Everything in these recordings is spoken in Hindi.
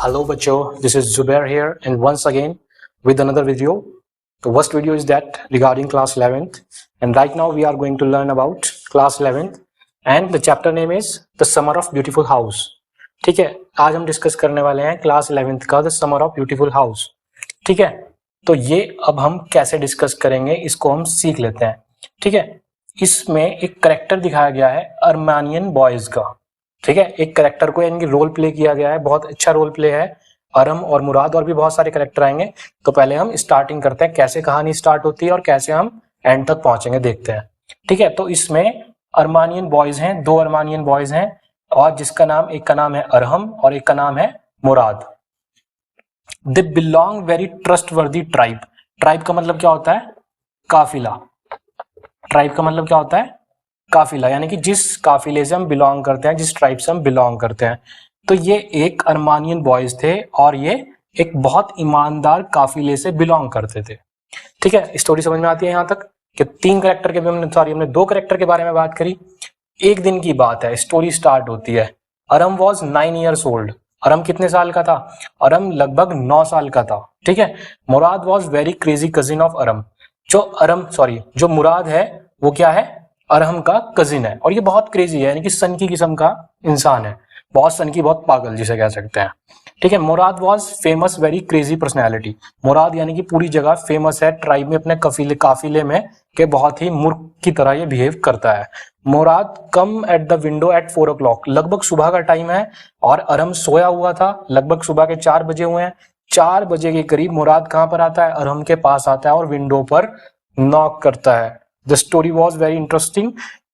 Hello बच्चों, this is Zubair here and once again with another video. The first video is that regarding class 11th and right now we are going to learn about class 11th and the chapter name is The Summer of Beautiful House. ठीक है, आज हम डिस्कस करने वाले हैं क्लास 11th का The Summer of Beautiful House. ठीक है, तो ये अब हम कैसे डिस्कस करेंगे इसको हम सीख लेते हैं. ठीक है, इसमें एक करेक्टर दिखाया गया है अर्मानियन बॉयज का. ठीक है, एक करेक्टर को यानी कि रोल प्ले किया गया है, बहुत अच्छा रोल प्ले है. अरम और मुराद और भी बहुत सारे करेक्टर आएंगे. तो पहले हम स्टार्टिंग करते हैं, कैसे कहानी स्टार्ट होती है और कैसे हम एंड तक पहुंचेंगे देखते हैं. ठीक है, तो इसमें अर्मानियन बॉयज हैं, दो अर्मानियन बॉयज हैं और जिसका नाम, एक का नाम है अरहम और एक का नाम है Murad. They belong very trustworthy tribe. Tribe का मतलब क्या होता है? काफिला. ट्राइब का मतलब क्या होता है? काफिला, यानी कि जिस काफिले से हम बिलोंग करते हैं, जिस ट्राइब से हम बिलोंग करते हैं. तो ये एक अर्मानियन बॉयज थे और ये एक बहुत ईमानदार काफिले से बिलोंग करते थे. ठीक है, स्टोरी समझ में आती है यहाँ तक कि हमने दो करेक्टर के बारे में बात करी. एक दिन की बात है, स्टोरी स्टार्ट होती है. अरम वॉज 9 years old. अरम कितने साल का था? अरम लगभग 9 साल का था. ठीक है, Murad was very crazy cousin of Aram. जो मुराद है वो क्या है? अरहम का कजिन है और ये बहुत क्रेजी है, यानी कि सन की किस्म का इंसान है, बहुत सन की, बहुत पागल जिसे कह सकते हैं. ठीक है, Murad was famous very crazy personality. Murad यानी कि पूरी जगह फेमस है ट्राइब में, अपने काफिले में, कि बहुत ही मूर्ख की तरह ये बिहेव करता है. Murad come at the window at 4 o'clock. लगभग सुबह का टाइम है और अरहम सोया हुआ था. लगभग सुबह के 4 बजे हुए हैं. 4 बजे के करीब मुराद कहाँ पर आता है? अरहम के पास आता है और विंडो पर नॉक करता है. The story was very interesting.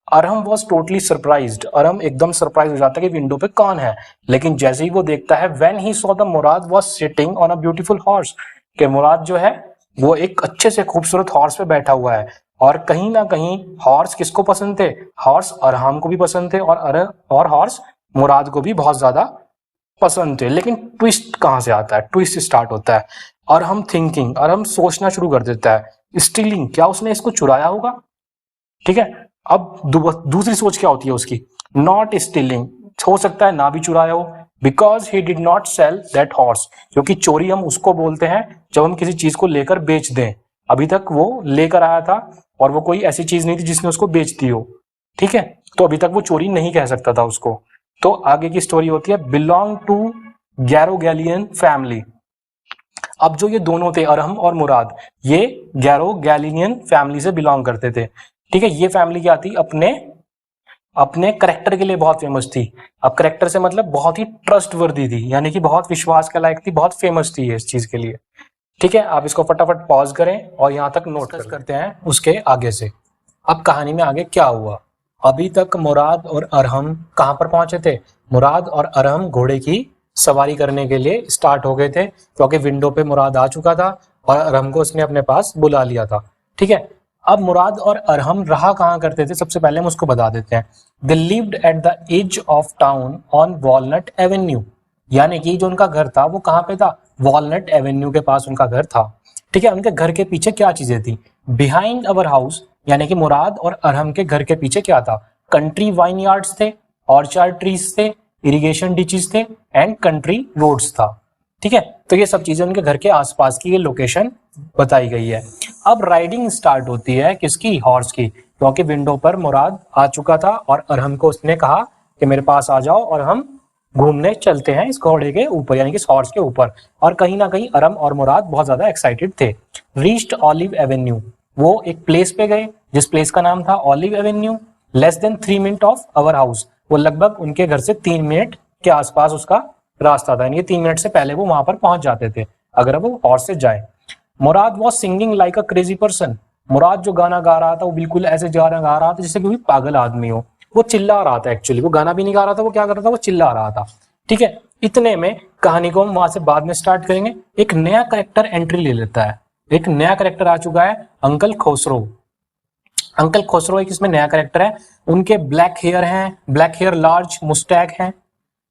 Arham was totally surprised. Arham एकदम सरप्राइज हो जाता है कि विंडो पे कौन है. लेकिन जैसे ही वो देखता है, when he saw the Murad was sitting on a beautiful horse, कि मुराद जो है वो एक अच्छे से खूबसूरत हॉर्स पे बैठा हुआ है. और कहीं ना कहीं हॉर्स किसको पसंद थे? हॉर्स अरहम को भी पसंद थे और हॉर्स मुराद को भी बहुत ज्यादा पसंद थे. लेकिन ट्विस्ट कहाँ से आता है? ट्विस्ट स्टार्ट होता है अरहम थिंकिंग. अरहम सोचना शुरू कर देता है, स्टीलिंग, क्या उसने इसको चुराया होगा? ठीक है, अब दूसरी सोच क्या होती है उसकी? नॉट स्टीलिंग, हो सकता है ना भी चुराया हो, because he did not sell that horse. क्योंकि चोरी हम उसको बोलते हैं जब हम किसी चीज को लेकर बेच दें. अभी तक वो लेकर आया था और वो कोई ऐसी चीज नहीं थी जिसने उसको बेच दी हो. ठीक है, तो अभी तक वो चोरी नहीं कह सकता था उसको. तो आगे की स्टोरी होती है बिलोंग टू गैरोगैलियन फैमिली. अब जो ये दोनों थे, अरहम और मुराद, ये गैरोगैलियन फैमिली से बिलोंग करते थे. ठीक है, ये फैमिली क्या थी? अपने करेक्टर के लिए बहुत फेमस थी. अब करेक्टर से मतलब बहुत ही ट्रस्टवर्दी थी, यानी कि बहुत विश्वास के लायक थी, बहुत फेमस थी इस चीज के लिए. ठीक है, आप इसको फटाफट पॉज करें और यहाँ तक नोट करते हैं उसके आगे से. अब कहानी में आगे क्या हुआ? अभी तक मुराद और अरहम कहाँ पर पहुंचे थे? मुराद और अरहम घोड़े की सवारी करने के लिए स्टार्ट हो गए थे, क्योंकि विंडो पे मुराद आ चुका था और अरहम को उसने अपने पास बुला लिया था. ठीक है, अब मुराद और अरहम रहा कहाँ करते थे? सबसे पहले हम उसको बता देते हैं. They lived at the edge of town on Walnut Avenue. यानी कि जो उनका घर था वो कहाँ पे था? वॉलनट एवेन्यू के पास उनका घर था. ठीक है, उनके घर के पीछे क्या चीजें थी? बिहाइंड अवर हाउस, यानी कि मुराद और अरहम के घर के पीछे क्या था? कंट्री वाइन यार्ड्स थे, ऑर्चार्ड ट्रीज थे, इरिगेशन डिचेस थे एंड कंट्री रोड्स था. ठीक है, तो ये सब चीजें उनके घर के आसपास की ये लोकेशन बताई गई है. अब राइडिंग स्टार्ट होती है किसकी? हॉर्स की, क्योंकि विंडो पर मुराद आ चुका था और अरहम को उसने कहा कि मेरे पास आ जाओ और हम घूमने चलते हैं इस घोड़े के ऊपर, यानी कि इस हॉर्स के ऊपर. और कहीं ना कहीं अरहम और मुराद बहुत ज्यादा एक्साइटेड थे. रीच्ड ऑलिव एवेन्यू, वो एक प्लेस पे गए जिस प्लेस का नाम था olive Avenue. Less than 3 minutes of our house, वो लगभग उनके घर से 3 मिनट के आसपास उसका रास्ता था, यानी 3 मिनट से पहले वो वहां पर पहुंच जाते थे अगर वो हॉर्स से जाए. Murad was singing like a crazy person. Murad जो गाना गा रहा था वो बिल्कुल ऐसे गाना गा रहा था जैसे कोई पागल आदमी हो. वो चिल्ला रहा था, एक्चुअली वो गाना भी नहीं गा रहा था, वो क्या कर रहा था? वो चिल्ला रहा था. ठीक है, इतने में कहानी को हम वहां से बाद में स्टार्ट करेंगे. एक नया करेक्टर एंट्री ले लेता है. एक नया करेक्टर आ चुका है, अंकल खोसरो. अंकल खोसरो एक इसमें नया करेक्टर है. उनके ब्लैक हेयर हैं, ब्लैक हेयर, लार्ज मुस्टैक है.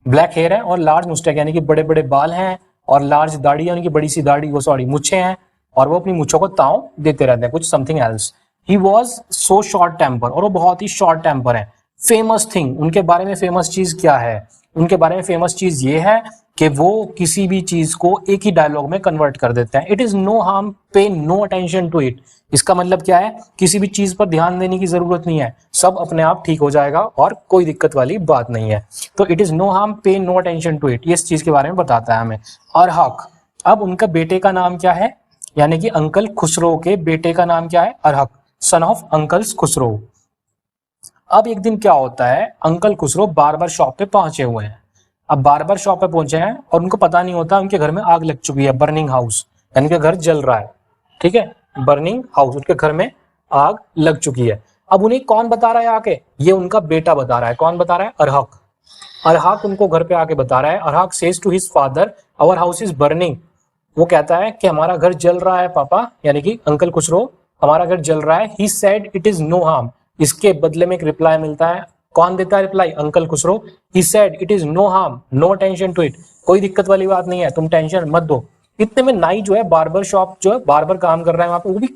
ब्लैक हेयर है और लार्ज मुस्टैक, यानी कि बड़े बड़े बाल हैं और लार्ज दाढ़ी, यानी कि बड़ी सी दाढ़ी, मुच्छें हैं और वो अपनी मुच्छों को ताव देते रहते हैं, कुछ something else. He was so short temper, और वो बहुत ही शॉर्ट टेम्पर है. फेमस थिंग, उनके बारे में फेमस चीज क्या है? उनके बारे में फेमस चीज ये है कि वो किसी भी चीज को एक ही डायलॉग में कन्वर्ट कर देते हैं। It is no harm, pay no attention to it. इसका मतलब क्या है, किसी भी चीज पर ध्यान देने की जरूरत नहीं है, सब अपने आप ठीक हो जाएगा और कोई दिक्कत वाली बात नहीं है। तो it is no harm, pay no attention to it, ये इस चीज के बारे में बताता है हमें। अरहक, अब उनका बेटे का नाम क्या है, यानी कि अंकल खुसरो के बेटे का नाम क्या है, अरहक, सन ऑफ अंकल्स खुसरो। अब एक दिन क्या होता है, अंकल खुसरो बार बार शॉप पे पहुंचे हुए हैं। अब बार बार शॉप पे पहुंचे हैं और उनको पता नहीं होता उनके घर में आग लग चुकी है, बर्निंग हाउस, यानी कि घर जल रहा है। ठीक है, बर्निंग हाउस, उनके घर में आग लग चुकी है। अब उन्हें कौन बता रहा है आके, ये उनका बेटा बता रहा है। कौन बता रहा है, अरहक। अरहक उनको घर पे आके बता रहा है। Arhak says to his father, our house is burning. वो कहता है कि हमारा घर जल रहा है पापा, यानी कि अंकल खुसरो, हमारा घर जल रहा है। He said it is no harm. इसके बदले में एक रिप्लाई मिलता है। कौन देता है reply, uncle Khusro. He said it is no harm, no tension to it. कोई दिक्कत वाली बात नहीं है, तुम टेंशन मत दो। इतने में नाई जो है, बार्बर शॉप जो है, बार्बर काम कर रहा है वहां पे, वो भी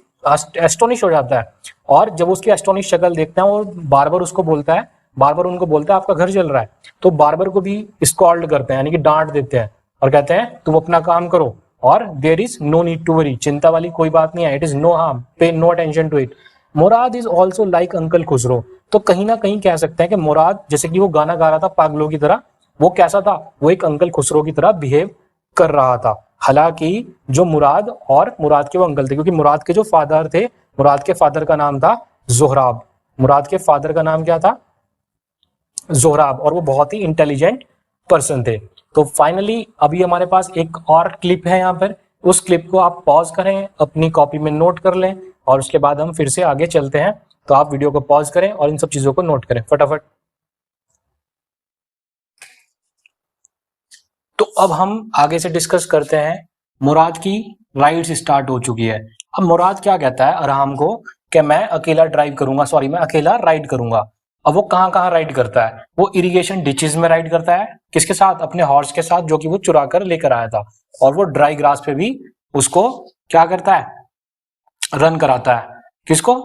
एस्टोनिश हो जाता है। और जब उसकी एस्टोनिश शक्ल देखता है और बार्बर उसको बोलता है, बार्बर उनको बोलता है आपका घर जल रहा है, तो बार्बर को भी स्कॉल्ड करते हैं, यानी कि डांट देते हैं और कहते हैं तुम अपना काम करो और there is no need to worry, चिंता वाली कोई बात नहीं है। It is no harm, pay no attention to it. Murad is also like uncle Khusro. तो कहीं ना कहीं कह सकते हैं कि मुराद, जैसे कि वो गाना गा रहा था पागलों की तरह, वो कैसा था, वो एक अंकल खुसरो की तरह बिहेव कर रहा था। हालांकि जो मुराद और मुराद के वो अंकल थे, क्योंकि मुराद के जो फादर थे, मुराद के फादर का नाम था जोहराब। मुराद के फादर का नाम क्या था, जोहराब, और वो बहुत ही इंटेलिजेंट पर्सन थे। तो फाइनली अभी हमारे पास एक और क्लिप है यहाँ पर, उस क्लिप को आप पॉज करें, अपनी कॉपी में नोट कर लें और उसके बाद हम फिर से आगे चलते हैं। तो आप वीडियो को पॉज करें और इन सब चीजों को नोट करें फटाफट। तो अब हम आगे से डिस्कस करते हैं। मुराद की राइड्स स्टार्ट हो चुकी है। अब मुराद क्या कहता है अरहम को कि मैं अकेला ड्राइव करूंगा, सॉरी मैं अकेला राइड करूंगा। अब वो कहाँ कहाँ राइड करता है, वो इरिगेशन डिचेस में राइड करता है। किसके साथ, अपने हॉर्स के साथ, जो कि वो चुरा कर लेकर आया था। और वो ड्राई ग्रास पे भी उसको क्या करता है, रन कराता है। किसको,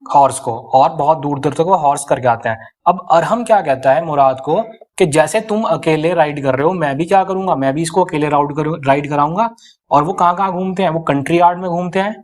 हॉर्स को। और बहुत दूर दूर तक वो हॉर्स करके आते हैं। अब अरहम क्या कहता है मुराद को कि जैसे तुम अकेले राइड कर रहे हो, मैं भी क्या करूंगा, मैं भी इसको अकेले राइड कराऊंगा। और वो कहाँ कहाँ घूमते हैं, वो कंट्री यार्ड में घूमते हैं,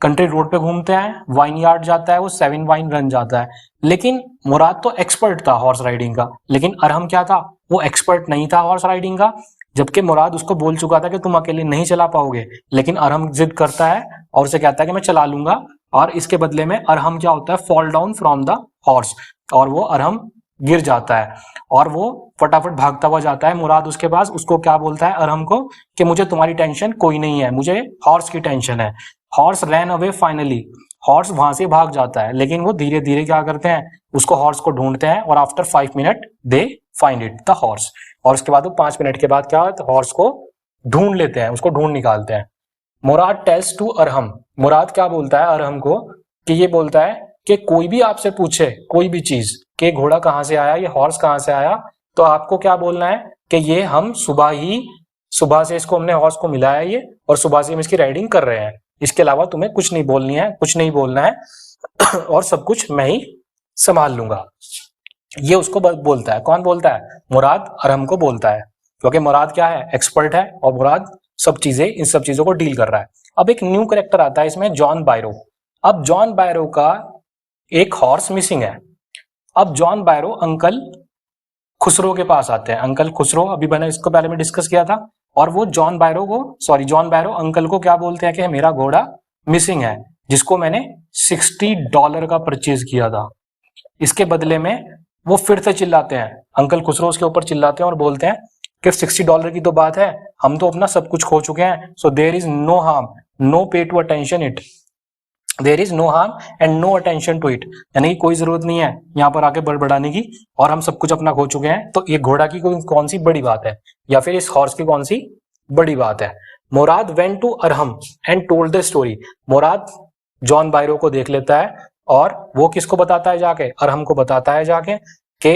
कंट्री रोड पे घूमते हैं, वाइन यार्ड जाता है, वो 7 वाइन रन जाता है। लेकिन मुराद तो एक्सपर्ट था हॉर्स राइडिंग का, लेकिन अरहम क्या था, वो एक्सपर्ट नहीं था हॉर्स राइडिंग का। जबकि मुराद उसको बोल चुका था कि तुम अकेले नहीं चला पाओगे, लेकिन अरहम जिद करता है और उसे कहता है कि मैं चला लूंगा। और इसके बदले में अरहम क्या होता है, fall down from the horse, और वो अरहम गिर जाता है और वो फटाफट भागता हुआ जाता है मुराद उसके पास। उसको क्या बोलता है अरहम को कि मुझे तुम्हारी टेंशन कोई नहीं है, मुझे हॉर्स की टेंशन है। Horse ran away finally, horse वहां से भाग जाता है। लेकिन वो धीरे धीरे क्या करते हैं, उसको हॉर्स को ढूंढते हैं और after 5 minute they find it the horse. और उसके बाद वो 5 मिनट के बाद क्या, हॉर्स को ढूंढ लेते हैं, उसको ढूंढ निकालते हैं। मुराद टेल्स टू अरहम, मुराद क्या बोलता है अरहम को कि ये बोलता है कि कोई भी आपसे पूछे कोई भी चीज कि घोड़ा कहाँ से आया, ये हॉर्स कहाँ से आया, तो आपको क्या बोलना है कि ये हम सुबह से इसको हमने हॉर्स को मिलाया ये, और सुबह से हम इसकी राइडिंग कर रहे हैं। इसके अलावा तुम्हें कुछ नहीं बोलनी है, कुछ नहीं बोलना है और सब कुछ मैं ही संभाल लूंगा। ये उसको बोलता है। कौन बोलता है, मुराद अरहम को बोलता है, क्योंकि मुराद क्या है, एक्सपर्ट है और मुराद इन सब चीजों को डील कर रहा है। अब एक न्यू कैरेक्टर आता है इसमें, जॉन बायरो। अब जॉन बायरो का एक हॉर्स मिसिंग है। अब जॉन बायरो अंकल खुसरो के पास आते हैं। अंकल खुसरो अभी मैंने इसको पहले में डिस्कस किया था। और वो जॉन बायरो अंकल को क्या बोलते हैं कि मेरा घोड़ा मिसिंग है, जिसको मैंने $60 का परचेज किया था। इसके बदले में वो फिर से चिल्लाते हैं, अंकल खुसरो उसके ऊपर चिल्लाते हैं और बोलते हैं कि $60 की तो बात है, हम तो अपना सब कुछ खो चुके हैं। So there is no harm, no pay to attention it, there is no harm and no attention to it, यानी कि कोई जरूरत नहीं है यहाँ पर आके बड़बड़ाने की, और हम सब कुछ अपना खो चुके हैं। तो ये घोड़ा की कौन सी बड़ी बात है, या फिर इस हॉर्स की कौन सी बड़ी बात है। Murad went to Arham and told the story. Murad John Byro को देख लेता है और वो किसको बताता है जाके, अरहम को बताता है जाके कि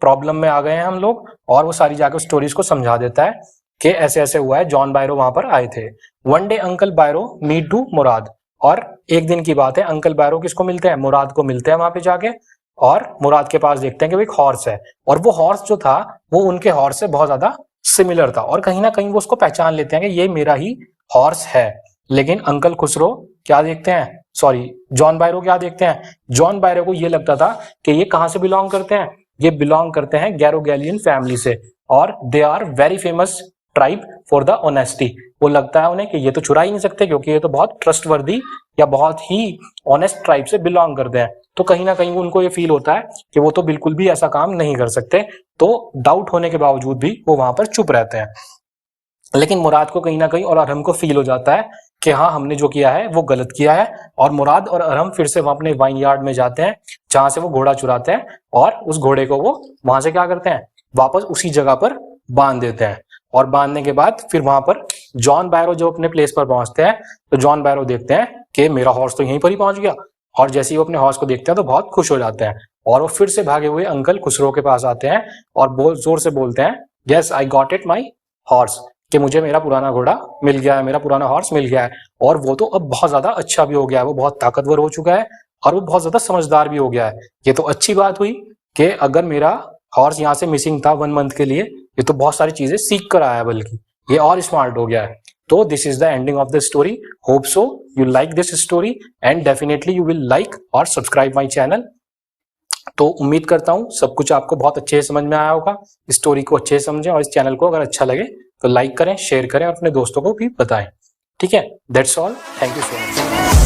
प्रॉब्लम में आ गए हैं हम लोग, और वो सारी जाके स्टोरीज को समझा देता है कि ऐसे ऐसे हुआ है, जॉन बायरो वहां पर आए थे। One day uncle Byro meet to Murad, और एक दिन की बात है, अंकल बायरो किसको मिलते हैं, मुराद को मिलते हैं वहां पे जाके। और मुराद के पास देखते हैं कि वो एक हॉर्स है, और वो हॉर्स जो था वो उनके हॉर्स से बहुत ज्यादा सिमिलर था और कहीं ना कहीं वो उसको पहचान लेते हैं कि ये मेरा ही हॉर्स है। लेकिन अंकल खुसरो क्या देखते हैं, सॉरी जॉन बायरो क्या देखते हैं, जॉन बायरो को ये लगता था कि ये कहां से बिलोंग करते हैं, ये बिलोंग करते हैं गैरोगैलियन फैमिली से और they are very famous tribe for the honesty. वो लगता है उन्हें कि ये तो चुरा ही नहीं सकते क्योंकि ये तो बहुत ट्रस्टवर्दी या बहुत ही ऑनेस्ट ट्राइब से बिलोंग करते हैं। तो कहीं ना कहीं उनको ये फील होता है कि वो तो बिल्कुल भी ऐसा काम नहीं कर सकते, तो डाउट होने के बावजूद भी वो वहां पर चुप रहते हैं। लेकिन मुराद को कहीं ना कहीं और अरहम को फील हो जाता है कि हाँ हमने जो किया है वो गलत किया है, और मुराद और अरहम फिर से वहां अपने वाइन यार्ड में जाते हैं जहां से वो घोड़ा चुराते हैं और उस घोड़े को वो वहां से क्या करते हैं, वापस उसी जगह पर बांध देते हैं। और बांधने के बाद फिर वहां पर जॉन बायरो जो अपने प्लेस पर पहुंचते हैं तो जॉन बायरो देखते हैं कि मेरा हॉर्स तो यहीं पर ही पहुंच गया, और जैसे ही वो अपने हॉर्स को देखते हैं तो बहुत खुश हो जाते हैं और वो फिर से भागे हुए अंकल खुसरो के पास आते हैं और जोर से बोलते हैं yes I got it my horse, कि मुझे मेरा पुराना घोड़ा मिल गया है, मेरा पुराना हॉर्स मिल गया है। और वो तो अब बहुत ज्यादा अच्छा भी हो गया है, वो बहुत ताकतवर हो चुका है और वो बहुत ज्यादा समझदार भी हो गया है। ये तो अच्छी बात हुई कि अगर मेरा हॉर्स यहाँ से मिसिंग था 1 मंथ के लिए, ये तो बहुत सारी चीजें सीख कर आया, बल्कि ये और स्मार्ट हो गया है। तो this is the ending of the story. Hope so you like this story and definitely you will like और सब्सक्राइब माई चैनल। तो उम्मीद करता हूँ सब कुछ आपको बहुत अच्छे से समझ में आया होगा, स्टोरी को अच्छे से समझें और इस चैनल को अगर अच्छा लगे तो लाइक करें, शेयर करें और अपने दोस्तों को भी बताएं। ठीक है, that's all, thank you so much.